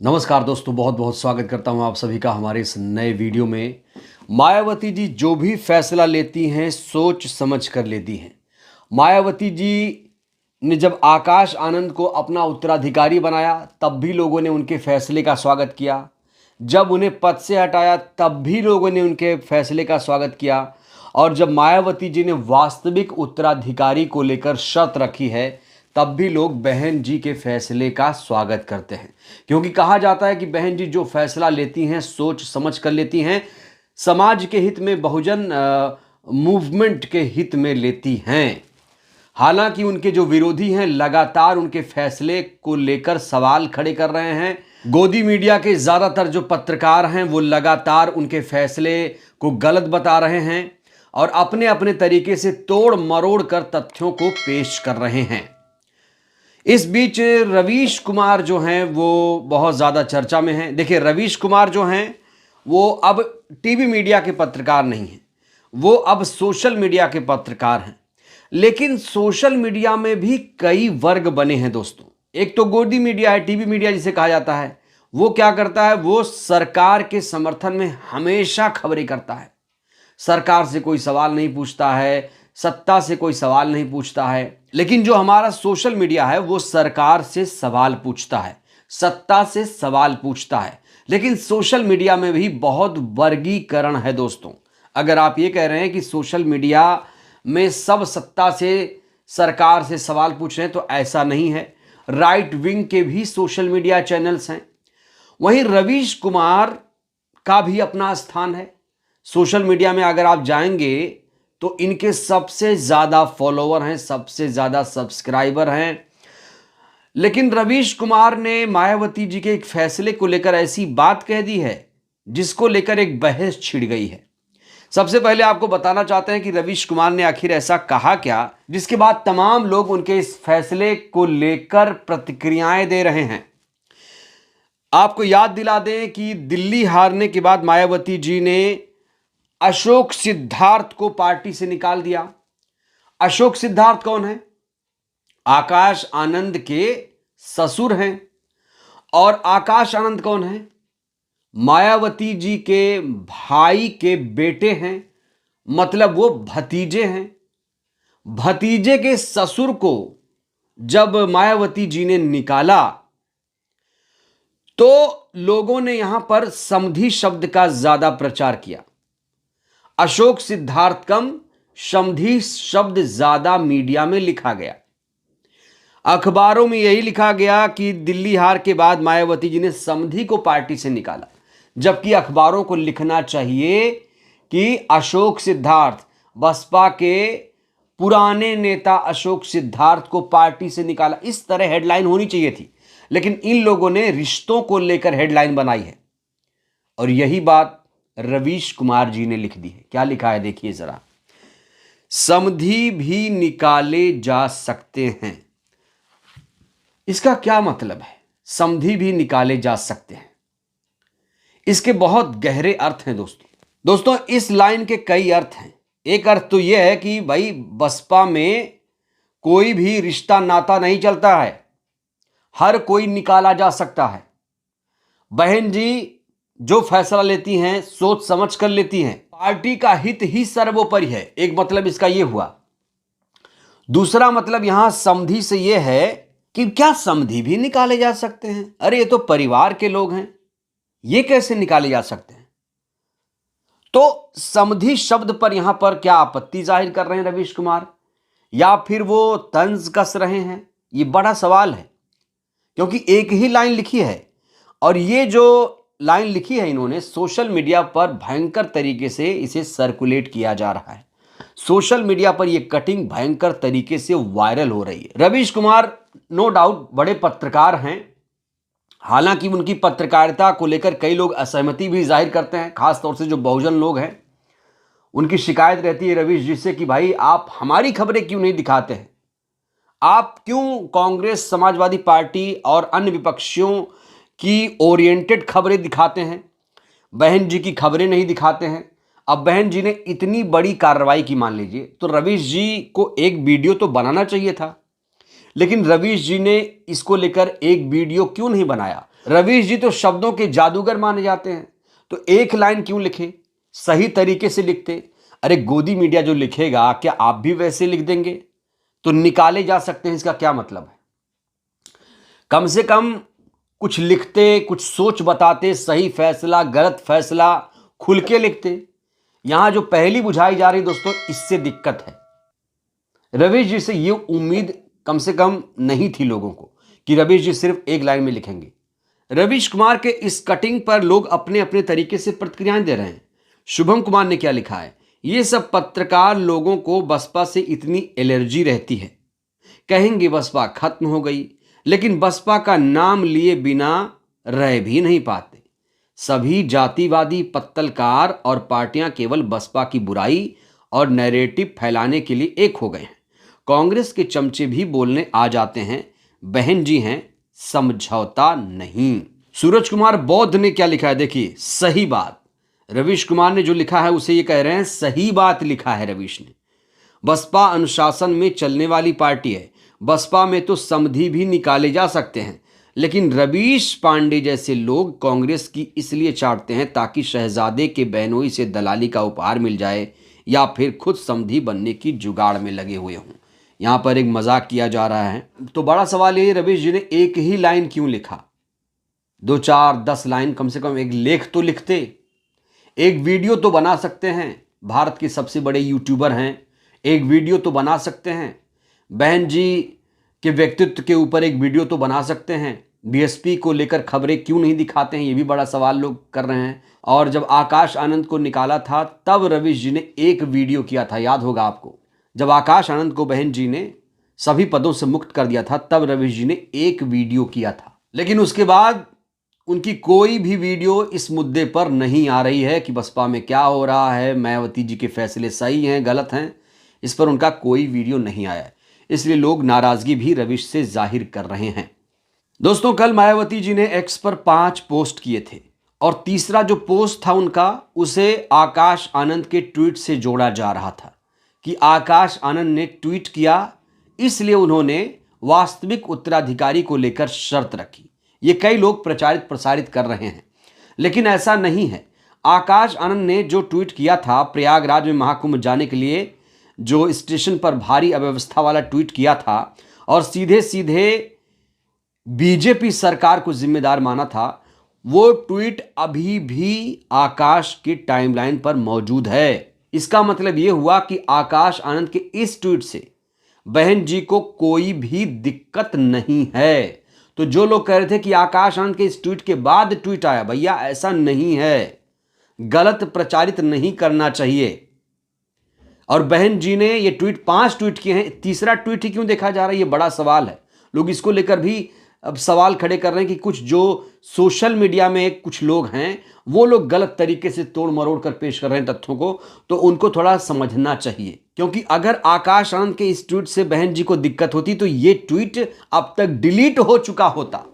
नमस्कार दोस्तों, बहुत बहुत स्वागत करता हूं आप सभी का हमारे इस नए वीडियो में। मायावती जी जो भी फैसला लेती हैं सोच समझ कर लेती हैं। मायावती जी ने जब आकाश आनंद को अपना उत्तराधिकारी बनाया तब भी लोगों ने उनके फैसले का स्वागत किया। जब उन्हें पद से हटाया तब भी लोगों ने उनके फैसले का स्वागत किया। और जब मायावती जी ने वास्तविक उत्तराधिकारी को लेकर शर्त रखी है तब भी लोग बहन जी के फैसले का स्वागत करते हैं, क्योंकि कहा जाता है कि बहन जी जो फैसला लेती हैं सोच समझ कर लेती हैं, समाज के हित में, बहुजन मूवमेंट के हित में लेती हैं। हालांकि उनके जो विरोधी हैं लगातार उनके फैसले को लेकर सवाल खड़े कर रहे हैं। गोदी मीडिया के ज़्यादातर जो पत्रकार हैं वो लगातार उनके फैसले को गलत बता रहे हैं और अपने अपने तरीके से तोड़ मरोड़ कर तथ्यों को पेश कर रहे हैं। इस बीच रवीश कुमार जो हैं वो बहुत ज़्यादा चर्चा में हैं। देखिए, रवीश कुमार जो हैं वो अब टीवी मीडिया के पत्रकार नहीं हैं, वो अब सोशल मीडिया के पत्रकार हैं। लेकिन सोशल मीडिया में भी कई वर्ग बने हैं दोस्तों। एक तो गोदी मीडिया है, टीवी मीडिया जिसे कहा जाता है, वो क्या करता है, वो सरकार के समर्थन में हमेशा खबरें करता है। सरकार से कोई सवाल नहीं पूछता है, सत्ता से कोई सवाल नहीं पूछता है। लेकिन जो हमारा सोशल मीडिया है वो सरकार से सवाल पूछता है, सत्ता से सवाल पूछता है। लेकिन सोशल मीडिया में भी बहुत वर्गीकरण है दोस्तों। अगर आप ये कह रहे हैं कि सोशल मीडिया में सब सत्ता से, सरकार से सवाल पूछ रहे हैं, तो ऐसा नहीं है। राइट विंग के भी सोशल मीडिया चैनल्स हैं। वहीं रवीश कुमार का भी अपना स्थान है सोशल मीडिया में। अगर आप जाएंगे तो इनके सबसे ज़्यादा फॉलोवर हैं, सबसे ज़्यादा सब्सक्राइबर हैं। लेकिन रवीश कुमार ने मायावती जी के एक फैसले को लेकर ऐसी बात कह दी है जिसको लेकर एक बहस छिड़ गई है। सबसे पहले आपको बताना चाहते हैं कि रवीश कुमार ने आखिर ऐसा कहा क्या जिसके बाद तमाम लोग उनके इस फैसले को लेकर प्रतिक्रियाएं दे रहे हैं। आपको याद दिला दें कि दिल्ली हारने के बाद मायावती जी ने अशोक सिद्धार्थ को पार्टी से निकाल दिया। अशोक सिद्धार्थ कौन है? आकाश आनंद के ससुर हैं। और आकाश आनंद कौन है? मायावती जी के भाई के बेटे हैं, मतलब वो भतीजे हैं। भतीजे के ससुर को जब मायावती जी ने निकाला तो लोगों ने यहां पर समधी शब्द का ज्यादा प्रचार किया। अशोक सिद्धार्थ कम, समधी शब्द ज्यादा मीडिया में लिखा गया। अखबारों में यही लिखा गया कि दिल्ली हार के बाद मायावती जी ने समधी को पार्टी से निकाला, जबकि अखबारों को लिखना चाहिए कि अशोक सिद्धार्थ, बसपा के पुराने नेता अशोक सिद्धार्थ को पार्टी से निकाला। इस तरह हेडलाइन होनी चाहिए थी, लेकिन इन लोगों ने रिश्तों को लेकर हेडलाइन बनाई है और यही बात रवीश कुमार जी ने लिख दी है। क्या लिखा है देखिए जरा। समधी भी निकाले जा सकते हैं। इसका क्या मतलब है? समधी भी निकाले जा सकते हैं, इसके बहुत गहरे अर्थ हैं दोस्तों। इस लाइन के कई अर्थ हैं। एक अर्थ तो यह है कि भाई बसपा में कोई भी रिश्ता नाता नहीं चलता है, हर कोई निकाला जा सकता है। बहन जी जो फैसला लेती हैं सोच समझ कर लेती हैं। पार्टी का हित ही सर्वोपरि है, एक मतलब इसका यह हुआ। दूसरा मतलब यहां समधी से यह है कि क्या समधी भी निकाले जा सकते हैं? अरे ये तो परिवार के लोग हैं, ये कैसे निकाले जा सकते हैं? तो समधी शब्द पर यहां पर क्या आपत्ति जाहिर कर रहे हैं रवीश कुमार, या फिर वो तंज कस रहे हैं? ये बड़ा सवाल है, क्योंकि एक ही लाइन लिखी है और ये जो लाइन लिखी है इन्होंने सोशल मीडिया पर भयंकर तरीके से इसे सर्कुलेट किया जा रहा है। सोशल मीडिया पर यह कटिंग भयंकर तरीके से वायरल हो रही है। रवीश कुमार नो डाउट बड़े पत्रकार हैं, हालांकि उनकी पत्रकारिता को लेकर कई लोग असहमति भी जाहिर करते हैं, खासतौर से जो बहुजन लोग हैं। उनकी शिकायत रहती है रवीश जी से कि भाई आप हमारी खबरें क्यों नहीं दिखाते हैं, आप क्यों कांग्रेस, समाजवादी पार्टी और अन्य विपक्षियों की ओरिएंटेड खबरें दिखाते हैं, बहन जी की खबरें नहीं दिखाते हैं। अब बहन जी ने इतनी बड़ी कार्रवाई की मान लीजिए, तो रवीश जी को एक वीडियो तो बनाना चाहिए था, लेकिन रवीश जी ने इसको लेकर एक वीडियो क्यों नहीं बनाया? रवीश जी तो शब्दों के जादूगर माने जाते हैं, तो एक लाइन क्यों लिखे, सही तरीके से लिखते। अरे गोदी मीडिया जो लिखेगा क्या आप भी वैसे लिख देंगे? तो निकाले जा सकते हैं, इसका क्या मतलब है? कम से कम कुछ लिखते, कुछ सोच बताते, सही फैसला गलत फैसला खुल के लिखते। यहां जो पहली बुझाई जा रही दोस्तों, इससे दिक्कत है। रवीश जी से ये उम्मीद कम से कम नहीं थी लोगों को कि रवीश जी सिर्फ एक लाइन में लिखेंगे। रवीश कुमार के इस कटिंग पर लोग अपने अपने तरीके से प्रतिक्रियाएं दे रहे हैं। शुभम कुमार ने क्या लिखा है, ये सब पत्रकार लोगों को बसपा से इतनी एलर्जी रहती है, कहेंगे बसपा खत्म हो गई, लेकिन बसपा का नाम लिए बिना रह भी नहीं पाते। सभी जातिवादी पत्तलकार और पार्टियां केवल बसपा की बुराई और नैरेटिव फैलाने के लिए एक हो गए हैं। कांग्रेस के चमचे भी बोलने आ जाते हैं, बहन जी हैं, समझौता नहीं। सूरज कुमार बौद्ध ने क्या लिखा है, देखिए सही बात। रवीश कुमार ने जो लिखा है उसे ये कह रहे हैं सही बात लिखा है रवीश ने। बसपा अनुशासन में चलने वाली पार्टी है, बसपा में तो समधी भी निकाले जा सकते हैं, लेकिन रवीश पांडे जैसे लोग कांग्रेस की इसलिए चाटते हैं ताकि शहजादे के बहनोई से दलाली का उपहार मिल जाए या फिर खुद समधी बनने की जुगाड़ में लगे हुए हों। यहाँ पर एक मजाक किया जा रहा है। तो बड़ा सवाल ये, रवीश जी ने एक ही लाइन क्यों लिखा? 2 4 10 लाइन कम से कम एक लेख तो लिखते, एक वीडियो तो बना सकते हैं। भारत के सबसे बड़े यूट्यूबर हैं, एक वीडियो तो बना सकते हैं। बहन जी के व्यक्तित्व के ऊपर एक वीडियो तो बना सकते हैं। बीएसपी को लेकर खबरें क्यों नहीं दिखाते हैं, ये भी बड़ा सवाल लोग कर रहे हैं। और जब आकाश आनंद को निकाला था तब रवीश जी ने एक वीडियो किया था, याद होगा आपको। जब आकाश आनंद को बहन जी ने सभी पदों से मुक्त कर दिया था तब रवीश जी ने एक वीडियो किया था, लेकिन उसके बाद उनकी कोई भी वीडियो इस मुद्दे पर नहीं आ रही है कि बसपा में क्या हो रहा है, मायावती जी के फैसले सही हैं गलत हैं, इस पर उनका कोई वीडियो नहीं आया है। इसलिए लोग नाराजगी भी रवीश से जाहिर कर रहे हैं। दोस्तों कल मायावती जी ने एक्स पर 5 पोस्ट किए थे और तीसरा जो पोस्ट था उनका, उसे आकाश आनंद के ट्वीट से जोड़ा जा रहा था कि आकाश आनंद ने ट्वीट किया, इसलिए उन्होंने वास्तविक उत्तराधिकारी को लेकर शर्त रखी। ये कई लोग प्रचारित प्रसारित कर रहे हैं, लेकिन ऐसा नहीं है। आकाश आनंद ने जो ट्वीट किया था, प्रयागराज में महाकुंभ जाने के लिए जो स्टेशन पर भारी अव्यवस्था वाला ट्वीट किया था और सीधे सीधे बीजेपी सरकार को जिम्मेदार माना था, वो ट्वीट अभी भी आकाश की टाइमलाइन पर मौजूद है। इसका मतलब यह हुआ कि आकाश आनंद के इस ट्वीट से बहन जी को कोई भी दिक्कत नहीं है। तो जो लोग कह रहे थे कि आकाश आनंद के इस ट्वीट के बाद ट्वीट आया, भैया ऐसा नहीं है, गलत प्रचारित नहीं करना चाहिए। और बहन जी ने ये ट्वीट 5 ट्वीट किए हैं, तीसरा ट्वीट ही क्यों देखा जा रहा है, ये बड़ा सवाल है। लोग इसको लेकर भी अब सवाल खड़े कर रहे हैं कि कुछ जो सोशल मीडिया में कुछ लोग हैं वो लोग गलत तरीके से तोड़ मरोड़ कर पेश कर रहे हैं तथ्यों को, तो उनको थोड़ा समझना चाहिए। क्योंकि अगर आकाश आनंद के इस ट्वीट से बहन जी को दिक्कत होती तो ये ट्वीट अब तक डिलीट हो चुका होता।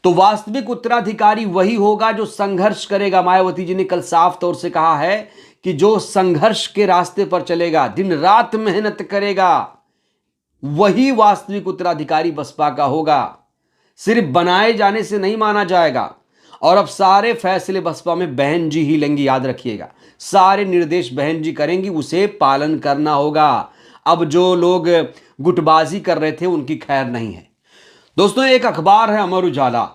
तो वास्तविक उत्तराधिकारी वही होगा जो संघर्ष करेगा। मायावती जी ने कल साफ तौर से कहा है कि जो संघर्ष के रास्ते पर चलेगा, दिन रात मेहनत करेगा, वही वास्तविक उत्तराधिकारी बसपा का होगा। सिर्फ बनाए जाने से नहीं माना जाएगा। और अब सारे फैसले बसपा में बहन जी ही लेंगी, याद रखिएगा। सारे निर्देश बहन जी करेंगी, उसे पालन करना होगा। अब जो लोग गुटबाजी कर रहे थे उनकी खैर नहीं है। दोस्तों एक अखबार है अमर उजाला,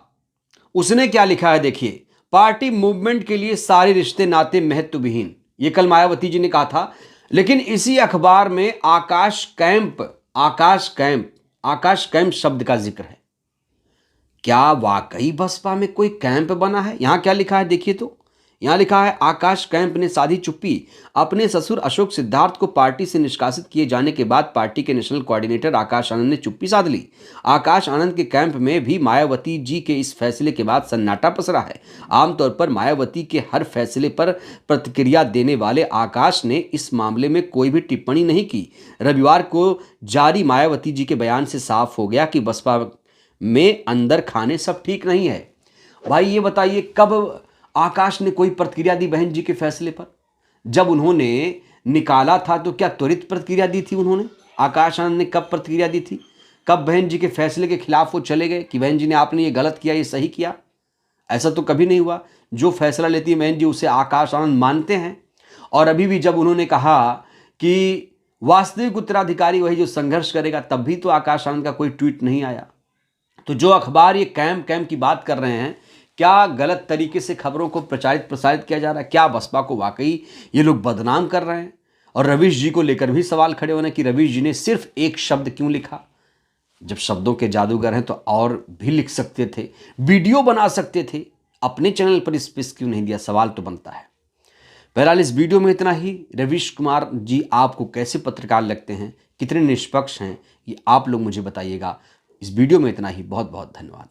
उसने क्या लिखा है देखिए, पार्टी मूवमेंट के लिए सारे रिश्ते नाते महत्व विहीन। ये कल मायावती जी ने कहा था, लेकिन इसी अखबार में आकाश कैंप शब्द का जिक्र है। क्या वाकई बसपा में कोई कैंप बना है? यहां क्या लिखा है देखिए, तो यहां लिखा है आकाश कैंप ने साधी चुप्पी। अपने ससुर अशोक सिद्धार्थ को पार्टी से निष्कासित किए जाने के बाद पार्टी के नेशनल कोऑर्डिनेटर आकाश आनंद ने चुप्पी साध ली। आकाश आनंद के कैंप में भी मायावती जी के इस फैसले के बाद सन्नाटा पसरा है। आमतौर पर मायावती के हर फैसले पर प्रतिक्रिया देने वाले आकाश ने इस मामले में कोई भी टिप्पणी नहीं की। रविवार को जारी मायावती जी के बयान से साफ हो गया कि बसपा में अंदर खाने सब ठीक नहीं है। भाई ये बताइए, कब आकाश ने कोई प्रतिक्रिया दी बहन जी के फैसले पर? जब उन्होंने निकाला था तो क्या त्वरित प्रतिक्रिया दी थी उन्होंने? आकाश आनंद ने कब प्रतिक्रिया दी थी? कब बहन जी के फैसले के खिलाफ वो चले गए कि बहन जी ने आपने ये गलत किया, ये सही किया? ऐसा तो कभी नहीं हुआ। जो फैसला लेती है बहन जी उसे आकाश आनंद मानते हैं। और अभी भी जब उन्होंने कहा कि वास्तविक उत्तराधिकारी वही जो संघर्ष करेगा, तब भी तो आकाश आनंद का कोई ट्वीट नहीं आया। तो जो अखबार ये कैम की बात कर रहे हैं, क्या गलत तरीके से खबरों को प्रचारित प्रसारित किया जा रहा है? क्या बसपा को वाकई ये लोग बदनाम कर रहे हैं? और रवीश जी को लेकर भी सवाल खड़े होने कि रवीश जी ने सिर्फ एक शब्द क्यों लिखा? जब शब्दों के जादूगर हैं तो और भी लिख सकते थे, वीडियो बना सकते थे, अपने चैनल पर स्पेस क्यों नहीं दिया? सवाल तो बनता है। बहरहाल इस वीडियो में इतना ही। रवीश कुमार जी आपको कैसे पत्रकार लगते हैं, कितने निष्पक्ष हैं, ये आप लोग मुझे बताइएगा। इस वीडियो में इतना ही। बहुत बहुत धन्यवाद।